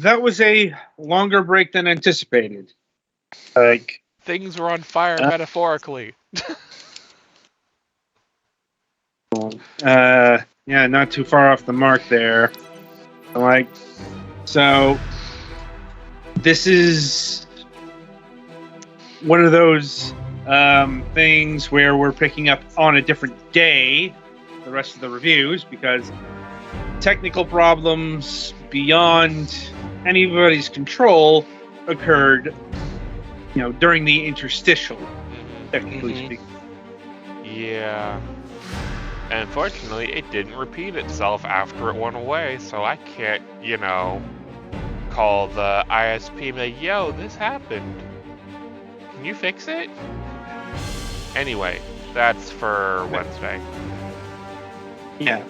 That was a longer break than anticipated. Like, things were on fire metaphorically. Yeah, not too far off the mark there. Like, so this is one of those things where we're picking up on a different day the rest of the reviews because technical problems beyond anybody's control occurred, during the interstitial, technically speaking. Yeah. Unfortunately, it didn't repeat itself after it went away, so I can't, call the ISP and be like, yo, this happened. Can you fix it? Anyway, that's for Wednesday. Yeah.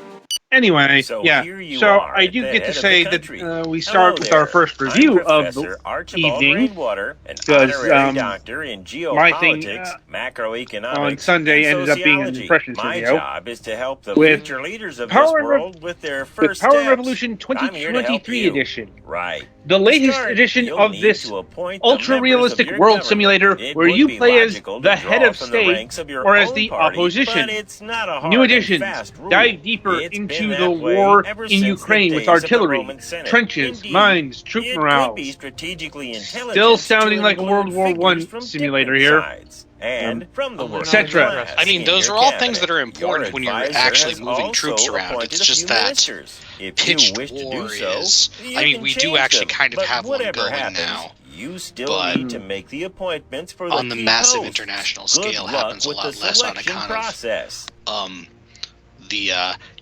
Anyway, So I do get to say that we start with our first review of the evening, because doctor in my thing macroeconomics, on Sunday ended up being an impressions My video job is to help the with future leaders of Power this world with their first Power steps. Revolution I'm here to help 2023 you. edition. Right. The latest start, edition you'll of need this to appoint the ultra-realistic members of your world government. simulator It where would you be play as logical to the draw head of from the state ranks of your or as own the party, opposition. but it's not a hard New and editions fast rule. dive deeper It's into been the that way war ever in since the Ukraine with days of the artillery, Roman Senate. trenches, Indeed, mines, troop it morale. could be strategically intelligent Still sounding to like a World include War figures I from simulator different here. sides. And from the working etc. class I mean, in those your are all cabinet. things that are important when you're Your advisor actually has moving troops also around. appointed It's a just few that ministers. If pitched you wish to do war so, is... you I mean, can we do change actually them. kind of But have one whatever going happens, now. you still But need to make the appointments for the on the key massive posts. international Good scale luck happens a with lot the less on a selection kind process. of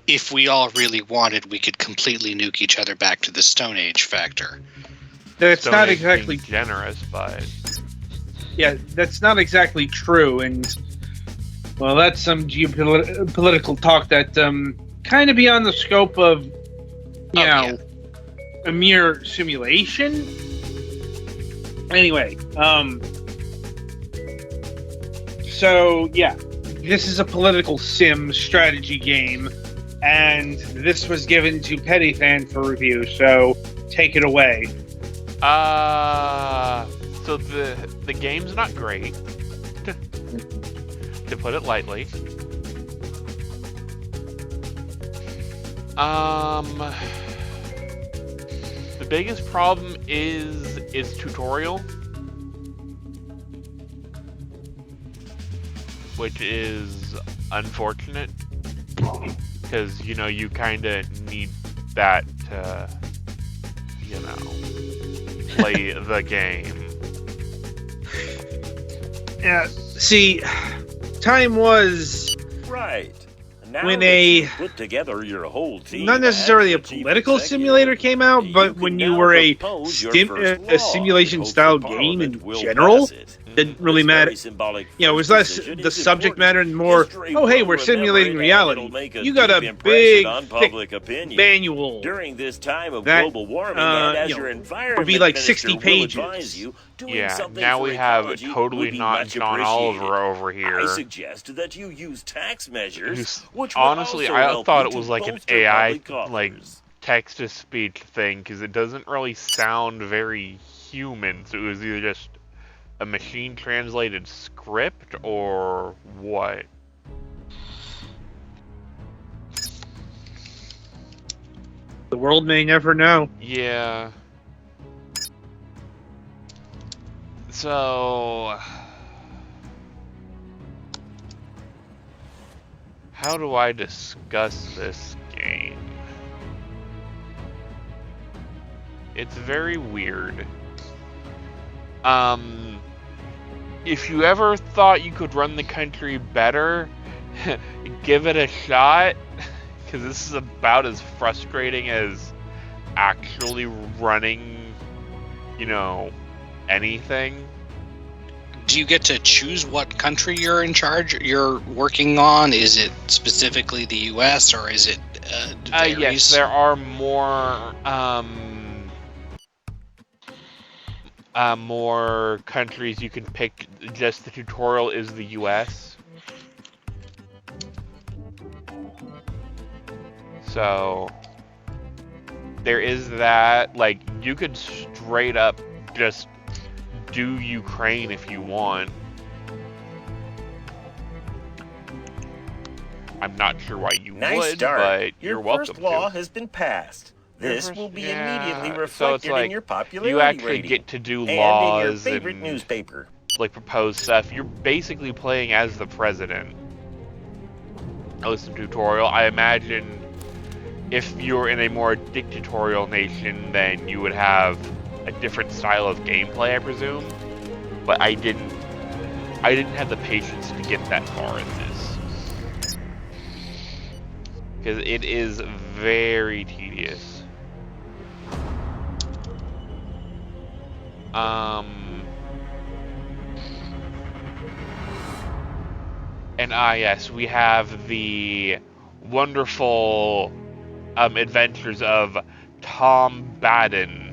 if we all really wanted, we could completely nuke each other back to the Stone Age factor. That's Stone not Age exactly being generous, but yeah, that's not exactly true, and well, that's some geopolitical talk that kind of beyond the scope of a mere simulation. Anyway, so yeah, this is a political sim strategy game, and this was given to Petty Fan for review. So take it away. So the game's not great, to put it lightly. The biggest problem is its tutorial, which is unfortunate because you kind of need that to play the game. Yeah, see, time was Right. Now when that a you've put together your whole team, not necessarily a as the chief political executive, simulator came out, but you when can you now were a propose your first law a simulation and hope style that game in Parliament will general, pass it. didn't really This matter. very symbolic It was first less decision the is subject important. matter and more, History oh hey, will we're remember simulating it, and reality. it'll make a You got deep a impression big, on thick public opinion. manual. During this time of that, global warming, and as your environment would be like minister 60 will pages. advise you, doing Yeah, something now for we have ecology totally would be not much John appreciated. Oliver over here. I suggest that you use tax measures, which would Honestly, also I help thought you it was to like an bolster AI, public like coffers. text-to-speech thing, because it doesn't really sound very human. So it was either just a machine-translated script or what? The world may never know. Yeah. So, how do I discuss this game? It's very weird. If you ever thought you could run the country better, give it a shot, because this is about as frustrating as actually running, anything. Do you get to choose what country you're you're working on? Is it specifically the U.S. or is it varies? Yes, there are more more countries you can pick. Just the tutorial is the U.S. So there is that. Like, you could straight up just do Ukraine if you want. I'm not sure why you Nice would, start. but Your you're welcome first law to. has been passed. This First- will be yeah, immediately so it's reflected like in your popularity you actually rating get to do and in your laws favorite and newspaper. like propose stuff. You're basically playing as the president. Oh, some tutorial. I imagine if you're in a more dictatorial nation, then you would have a different style of gameplay, I presume. But I didn't have the patience to get that far in this. Because it is very tedious. And yes, we have the wonderful adventures of Tom Baden.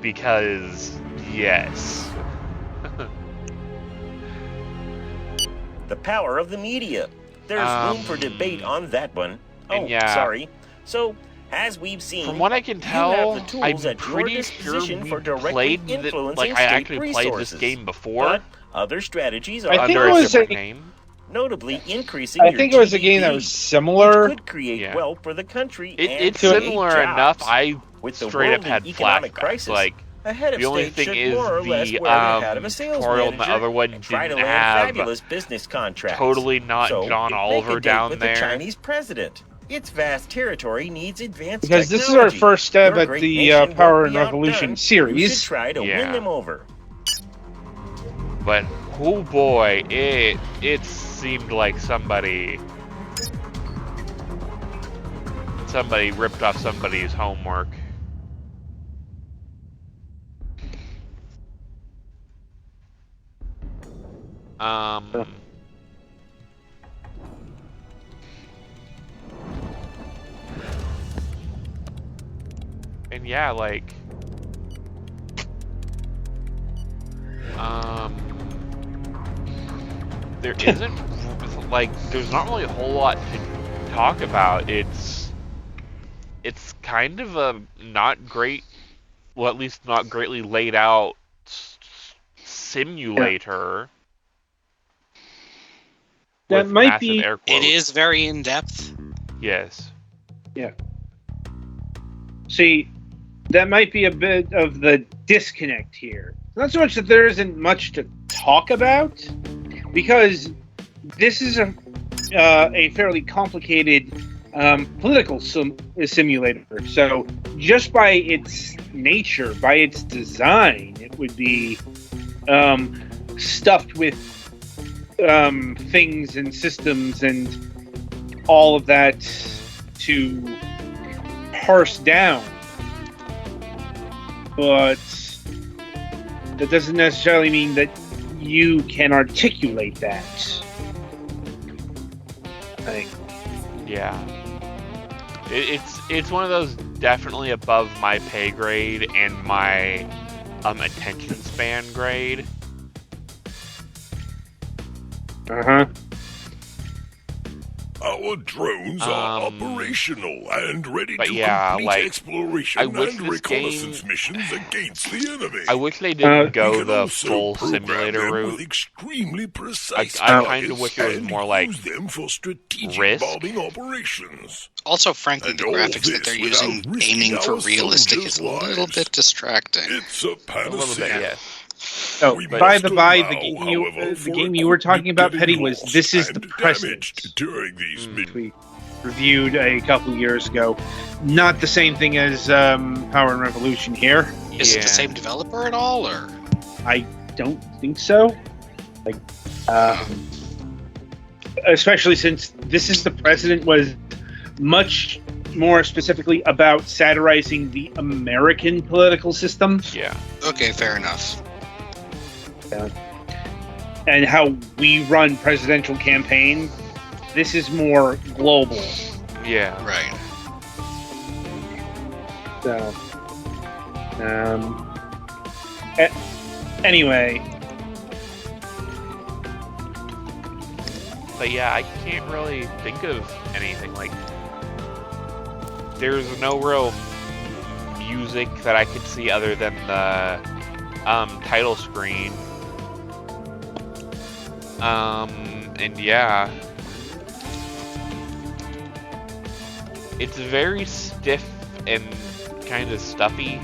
Because, yes. The power of the media. There's room for debate on that one. Oh, yeah, sorry. So, as we've seen, from what I can you tell, have the tools I'm at your pretty sure disposition we for directly played influencing I state actually played this resources. game before. But other strategies are I think under it a was different a- name. notably increasing I your think it was a game that GDP, was similar. which could create Yeah. wealth for the country and It's create similar jobs. enough. I With the straight up world in had economic flashbacks. crisis, Like, a head of the only state thing should is more or less the wear the hat of a sales tutorial in the manager other one and try to didn't land have fabulous business contracts. totally not so John make Oliver a date down with there. The Chinese president. Its vast territory needs advanced Because this is our technology. first stab Your at great the nation Power won't and be Revolution outdone. series. You should try to Yeah. win them over. But oh boy, it seemed like somebody ripped off somebody's homework. And yeah, like there isn't like there's not really a whole lot to talk about. It's kind of a not great, well, at least not greatly laid out simulator. That with might massive be- air quotes. It is very in depth. Yes. Yeah. See, that might be a bit of the disconnect here. Not so much that there isn't much to talk about, because this is a fairly complicated political simulator. So just by its nature, by its design, it would be stuffed with things and systems and all of that to parse down. But that doesn't necessarily mean that you can articulate that. I think. Yeah. It's one of those definitely above my pay grade and my attention span grade. Uh-huh. Our drones are operational and ready to complete like, exploration I wish and this reconnaissance game- missions against the enemy. I wish they didn't We go can the also full program simulator them route. with extremely precise I kinda targets wish it was and more like use them for strategic Risk. bombing operations. Also, frankly, And the all graphics that this they're without using, risking aiming for our realistic, soldiers' is a little lives. bit distracting. It's a A little bit, panacea. yes. Oh, We by must the by, allow, the game however, for you were talking about, equipment Petty, was getting This Is lost the and President. damaged during these missions. We reviewed a couple years ago. Not the same thing as Power and Revolution here. Is it Yeah. the same developer at all, or? I don't think so. Like, especially since This Is the President was much more specifically about satirizing the American political system Yeah. Okay, fair enough. and how we run presidential campaigns. This is more global. Yeah. Right. So, anyway, But yeah, I can't really think of anything like there's no real music that I could see other than the title screen. And yeah, it's very stiff and kind of stuffy.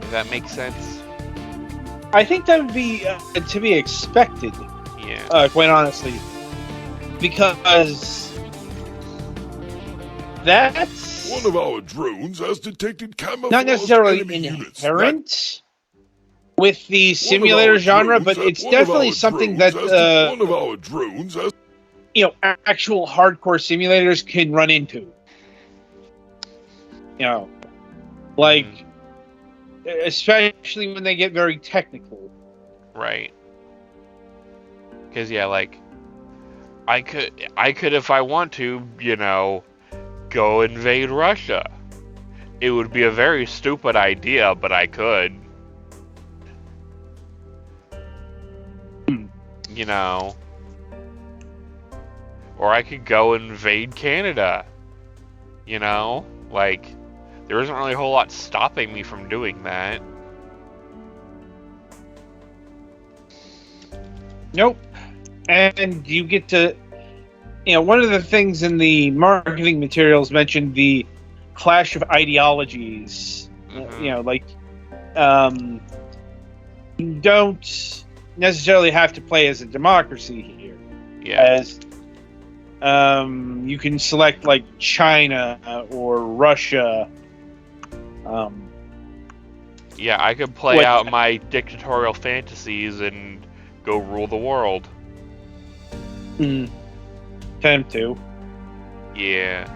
If that makes sense. I think that would be to be expected. Yeah. Quite honestly, because that's One of our drones has detected camouflage not necessarily enemy units. inherent with the One of simulator our genre, drones but has- it's one of definitely our something drones that has- one of our drones has actual hardcore simulators can run into. Like, especially when they get very technical. Right. Because yeah, like I could if I want to, go invade Russia. It would be a very stupid idea, but I could. Or I could go invade Canada. Like there isn't really a whole lot stopping me from doing that. Nope. And you get to, one of the things in the marketing materials mentioned the clash of ideologies. Mhm. You don't necessarily have to play as a democracy here. Yeah. As you can select like China or Russia. Yeah, I could play out my dictatorial fantasies and go rule the world. Attempt to. Yeah.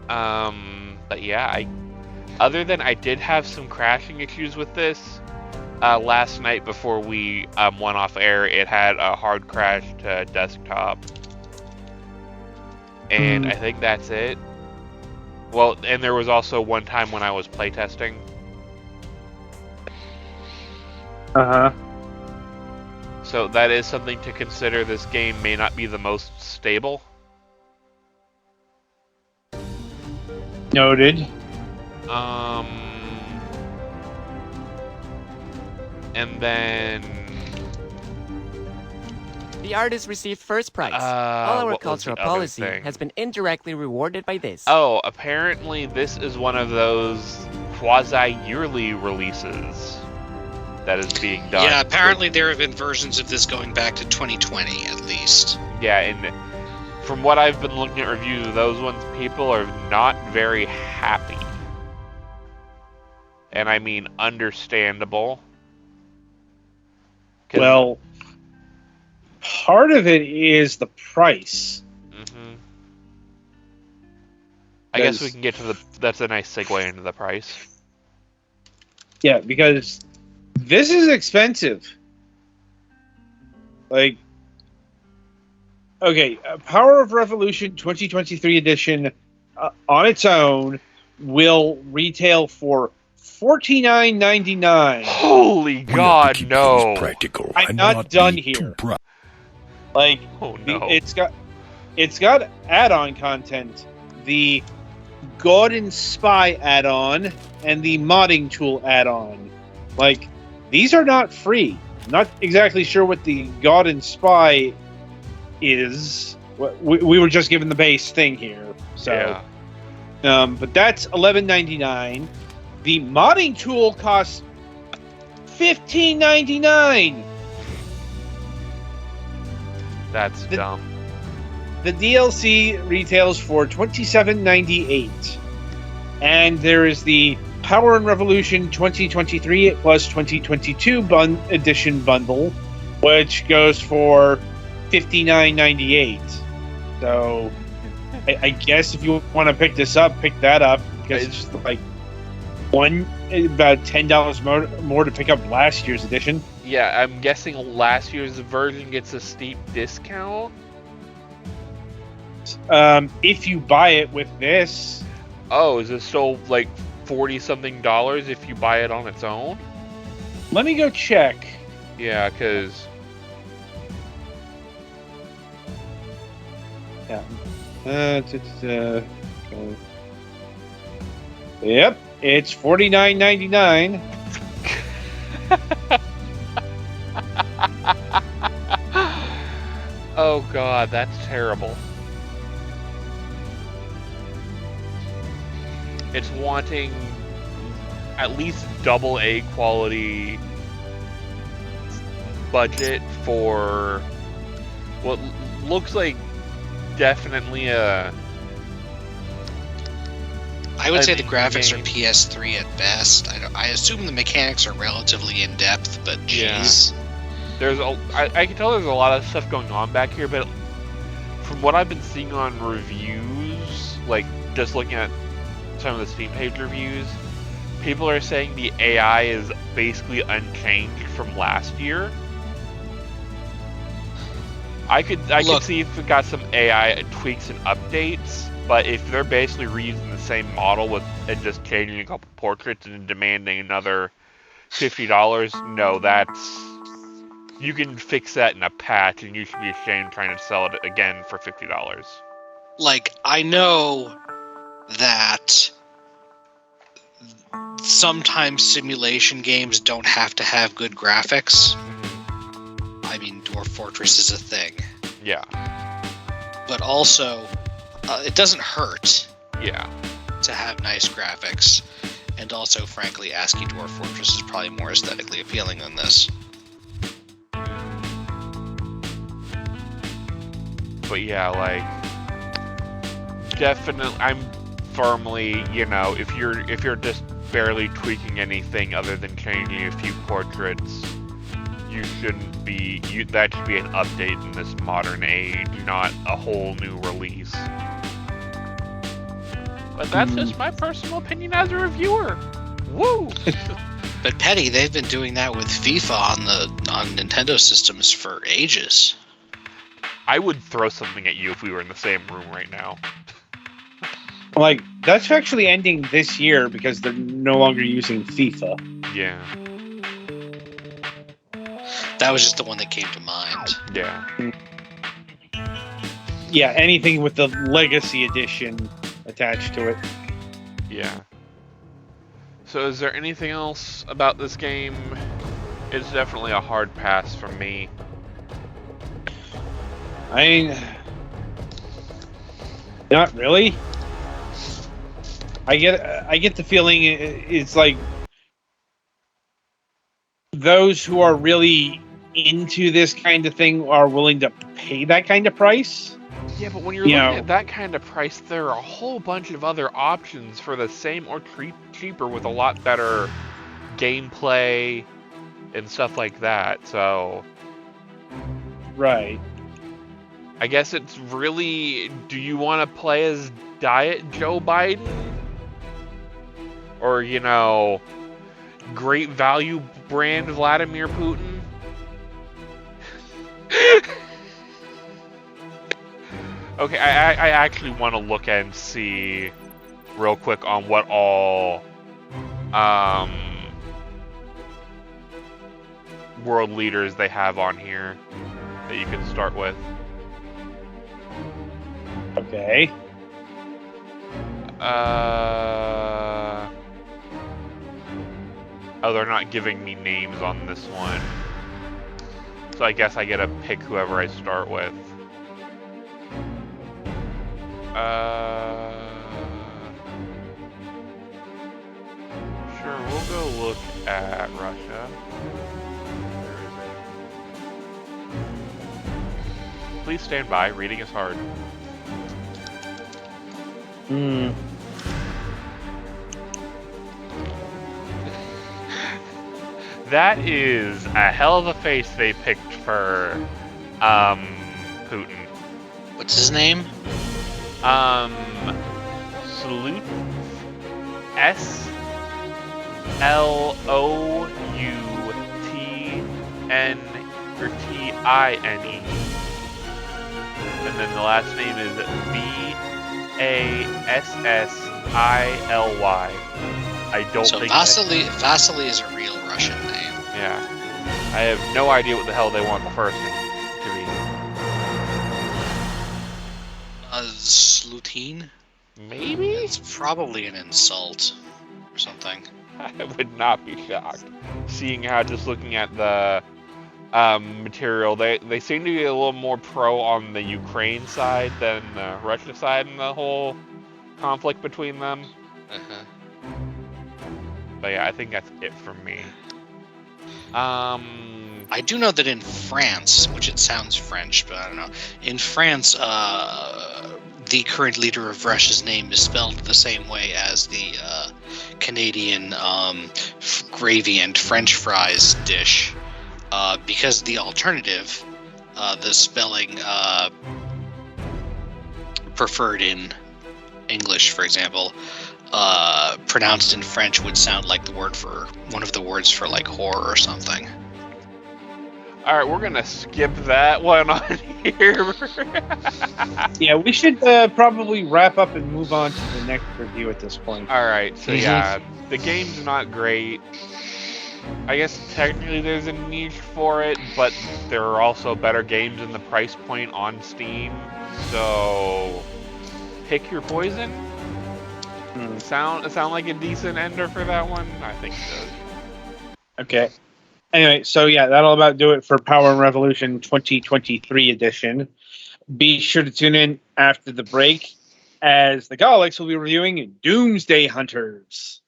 But yeah, other than I did have some crashing issues with this last night before we went off air. It had a hard crash to desktop, and I think that's it. Well, and there was also one time when I was playtesting. So that is something to consider. This game may not be the most stable. Noted. And then The artist received first prize. All our what was cultural the other policy thing? has been indirectly rewarded by this. Oh, apparently this is one of those quasi-yearly releases that is being done. Yeah, apparently there have been versions of this going back to 2020 at least. Yeah, and from what I've been looking at reviews of those ones, people are not very happy. And I mean understandable. Well, part of it is the price. Mm-hmm. I guess we can get to that's a nice segue into the price. Yeah, because this is expensive. Like, okay, Power of Revolution 2023 edition on its own will retail for $49.99. Holy God, no! Practical. I'm not done here. Like, Oh no! it's got add-on content. The God and Spy add-on and the modding tool add-on. Like, these are not free. I'm not exactly sure what the God and Spy is. We were just given the base thing here, so. Yeah. But that's $11.99. The modding tool costs $15.99. That's dumb. The DLC retails for $27.98. And there is the Power and Revolution 2023 plus 2022 edition bundle, which goes for $59.98. So I guess if you want to pick this up, pick that up, because it's just like about $10 more to pick up last year's edition. Yeah, I'm guessing last year's version gets a steep discount. If you buy it with this. Oh, is it still like $40-something if you buy it on its own? Let me go check. Yeah, because Yeah. Yep, it's $49.99. Oh god, that's terrible. It's wanting at least double A quality budget for what looks like definitely a... I would say the graphics are PS3 at best. I assume the mechanics are relatively in depth, but jeez. Yeah. I can tell there's a lot of stuff going on back here, but from what I've been seeing on reviews, like just looking at some of the Steam page reviews, people are saying the AI is basically unchanged from last year. I could see if it got some AI tweaks and updates, but if they're basically reusing the same model and just changing a couple portraits and demanding another $50, no, you can fix that in a patch, and you should be ashamed trying to sell it again for $50. Like, I know that sometimes simulation games don't have to have good graphics. I mean, Dwarf Fortress is a thing. Yeah. But also, it doesn't hurt. Yeah. To have nice graphics. And also, frankly, ASCII Dwarf Fortress is probably more aesthetically appealing than this. But yeah, like, definitely, I'm firmly, if you're just barely tweaking anything other than changing a few portraits, you shouldn't be, that should be an update in this modern age, not a whole new release. But that's just my personal opinion as a reviewer. Woo! But Petty, they've been doing that with FIFA on Nintendo systems for ages. I would throw something at you if we were in the same room right now. Like, that's actually ending this year because they're no longer using FIFA. Yeah. That was just the one that came to mind. Yeah. Yeah, anything with the Legacy Edition attached to it. Yeah. So is there anything else about this game? It's definitely a hard pass for me. I mean, not really. I get the feeling it's like those who are really into this kind of thing are willing to pay that kind of price. Yeah, but when you're looking at that kind of price, there are a whole bunch of other options for the same or cheaper with a lot better gameplay and stuff like that. So, right. I guess it's really, do you want to play as Diet Joe Biden? Or, great value brand Vladimir Putin? Okay, I actually want to look and see real quick on what all world leaders they have on here that you can start with. Okay. Oh, they're not giving me names on this one. So I guess I get to pick whoever I start with. Sure, we'll go look at Russia. Please stand by, reading is hard. That is a hell of a face they picked for Putin. What's his name? Slout. S-L-O-U-T-N or T-I-N-E. And then the last name is V-A-S-S-I-L-Y. I don't think Vasily is a real Russian name. Yeah. I have no idea what the hell they want the first name to be. Slutine? Maybe? It's probably an insult or something. I would not be shocked. Seeing how just looking at the material, they seem to be a little more pro on the Ukraine side than the Russia side in the whole conflict between them. Uh-huh. But yeah, I think that's it for me. I do know that in France, which it sounds French, but I don't know. In France, the current leader of Russia's name is spelled the same way as the Canadian gravy and French fries dish, because the alternative, the spelling preferred in English, for example, pronounced in French would sound like the word for one of the words for like whore or something. All right, we're gonna skip that one on here. Yeah, we should probably wrap up and move on to the next review at this point. All right, so yeah, the game's not great. I guess technically there's a niche for it, but there are also better games in the price point on Steam. So pick your poison. Sound like a decent ender for that one? I think so. Okay. Anyway, so yeah, that'll about do it for Power and Revolution 2023 edition. Be sure to tune in after the break, as the Galax will be reviewing Doomsday Hunters.